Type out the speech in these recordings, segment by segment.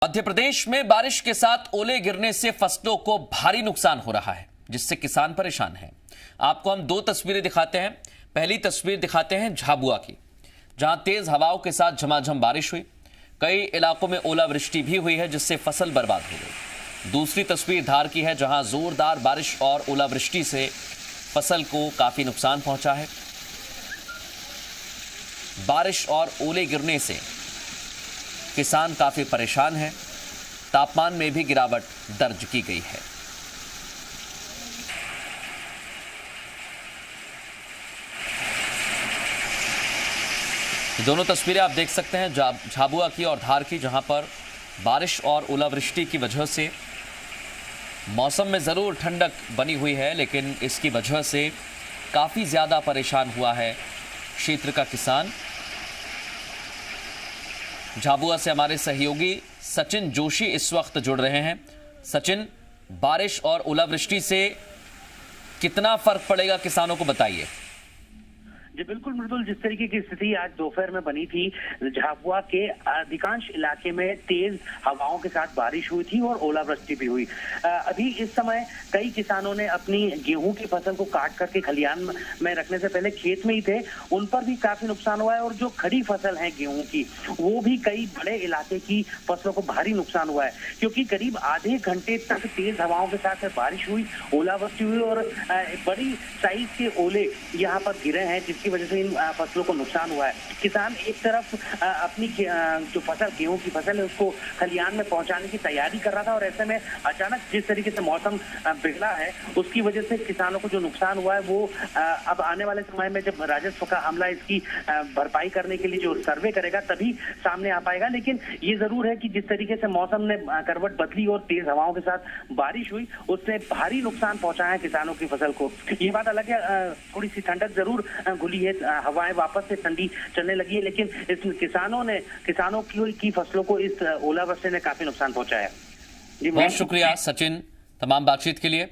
मध्य प्रदेश में बारिश के साथ ओले गिरने से फसलों को भारी नुकसान हो रहा है, जिससे किसान परेशान हैं। आपको हम दो तस्वीरें दिखाते हैं। पहली तस्वीर दिखाते हैं झाबुआ की, जहां तेज हवाओं के साथ झमाझम बारिश हुई। कई इलाकों में ओलावृष्टि भी हुई है, जिससे फसल बर्बाद हो गई। दूसरी तस्वीर धार की है, जहां जोरदार बारिश और ओलावृष्टि से फसल को काफी नुकसान पहुंचा है। बारिश और ओले गिरने से किसान काफी परेशान हैं। तापमान में भी गिरावट दर्ज की गई है। दोनों तस्वीरें आप देख सकते हैं, झाबुआ की और धार की, जहां पर बारिश और ओलावृष्टि की वजह से मौसम में जरूर ठंडक बनी हुई है, लेकिन इसकी वजह से काफी ज्यादा परेशान हुआ है क्षेत्र का किसान। झाबुआ से हमारे सहयोगी सचिन जोशी इस वक्त जुड़ रहे हैं। सचिन, बारिश और ओलावृष्टि से कितना फर्क पड़ेगा किसानों को, बताइए। जी बिल्कुल मृदुल, जिस तरीके की स्थिति आज दोपहर में बनी थी, झाबुआ के अधिकांश इलाके में तेज हवाओं के साथ बारिश हुई थी और ओलावृष्टि भी हुई। अभी इस समय कई किसानों ने अपनी गेहूं की फसल को काट करके खलिहान में रखने से पहले खेत में ही थे, उन पर भी काफी नुकसान हुआ है। और जो खड़ी फसल है गेहूं की, वो भी कई बड़े इलाके की फसलों को भारी नुकसान हुआ है, क्योंकि करीब आधे घंटे तक तेज हवाओं के साथ बारिश हुई, ओलावृष्टि हुई और बड़ी साइज के ओले यहाँ पर गिरे हैं, जिसकी वजह से इन फसलों को नुकसान हुआ है। किसान एक तरफ अपनी जो फसल गेहूं की फसल है उसको खलिहान में पहुंचाने की तैयारी कर रहा था, और ऐसे में अचानक जिस तरीके से मौसम बिगड़ा है, उसकी वजह से किसानों को जो नुकसान हुआ है वो अब आने वाले समय में जब राजस्व का अमला इसकी भरपाई करने के लिए जो सर्वे करेगा तभी सामने आ पाएगा। लेकिन ये जरूर है कि जिस तरीके से मौसम ने करवट बदली और तेज हवाओं के साथ बारिश हुई, उससे भारी नुकसान पहुंचाया है किसानों की फसल को। ये बात अलग है, थोड़ी सी ठंडक जरूर घुली है, हवाएं वापस से ठंडी चलने लगी है, लेकिन इस किसानों की फसलों को इस ओलावृष्टि ने काफी नुकसान पहुंचाया। जी बहुत शुक्रिया सचिन तमाम बातचीत के लिए।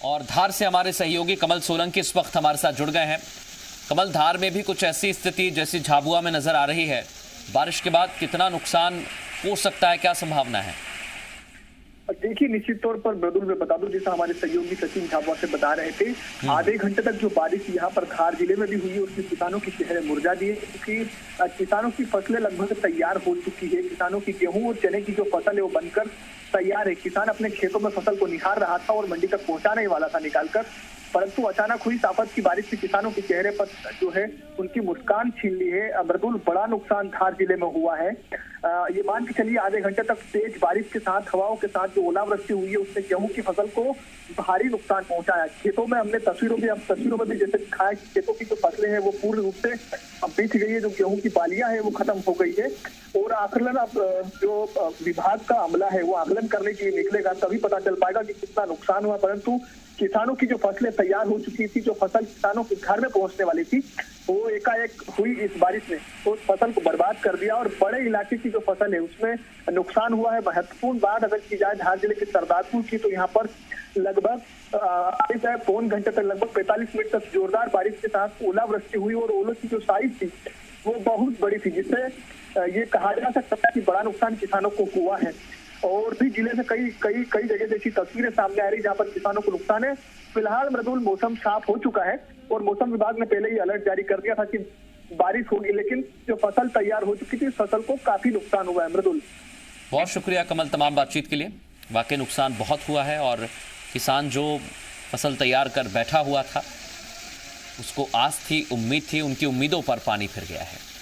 और धार से हमारे सहयोगी कमल सोलंकी इस वक्त हमारे साथ जुड़ गए हैं। कमल, धार में भी कुछ ऐसी स्थिति जैसी झाबुआ में नजर आ रही है। बारिश के बाद कितना नुकसान हो सकता है, क्या संभावना है? देखिए, निश्चित तौर पर मृदुल में बता दूं, जैसा हमारे सहयोगी सचिन झाबुआ से बता रहे थे, आधे घंटे तक जो बारिश यहाँ पर धार जिले में भी हुई है, उसने किसानों के चेहरे मुरझा दिए, क्योंकि किसानों की फसलें लगभग तैयार हो चुकी है। किसानों की गेहूं और चने की जो फसल है वो बनकर तैयार है। किसान अपने खेतों में फसल को निहार रहा था और मंडी तक पहुंचाने ही वाला था निकालकर, परंतु अचानक हुई तापत की बारिश से किसानों के चेहरे पर जो है उनकी मुस्कान छीन ली है। मृदुल, बड़ा नुकसान धार जिले में हुआ है। ये मान के चलिए, आधे घंटे तक तेज बारिश के साथ हवाओं के साथ जो ओलावृष्टि हुई है उसने गेहूं की फसल को भारी नुकसान पहुंचाया। खेतों में हमने तस्वीरों में भी जैसे दिखाया कि खेतों की जो फसलें हैं वो पूर्ण रूप से बीत गई है, जो गेहूं की बालियां है वो खत्म हो गई है। और आकलन अब जो विभाग का अमला है वो आकलन करने के लिए निकलेगा, तभी पता चल पाएगा कि कितना नुकसान हुआ। परंतु किसानों की जो फसलें तैयार हो चुकी थी, जो फसल किसानों के घर में पहुंचने वाली थी, वो एकाएक हुई इस बारिश ने तो उस फसल को बर्बाद कर दिया। और बड़े इलाके की जो फसल है उसमें नुकसान हुआ है। महत्वपूर्ण बात अगर की जाए धार जिले के सरदारपुर की, तो यहाँ पर लगभग पौन घंटे तक, लगभग 45 मिनट तक जोरदार बारिश के साथ ओलावृष्टि हुई, और ओलों की जो साइज थी वो बहुत बड़ी थी, जिससे ये कहा जा सकता है कि बड़ा नुकसान किसानों को हुआ है। और भी जिले से कई जगह जैसी तस्वीरें सामने आ रही जहाँ पर किसानों को नुकसान है। फिलहाल मृदुल, मौसम साफ हो चुका है और मौसम विभाग ने पहले ही अलर्ट जारी कर दिया था कि बारिश होगी, लेकिन जो फसल तैयार हो चुकी थी, फसल को काफी नुकसान हुआ है। मृदुल, बहुत शुक्रिया कमल तमाम बातचीत के लिए। वाकई नुकसान बहुत हुआ है, और किसान जो फसल तैयार कर बैठा हुआ था, उसको आस थी, उम्मीद थी, उनकी उम्मीदों पर पानी फिर गया है।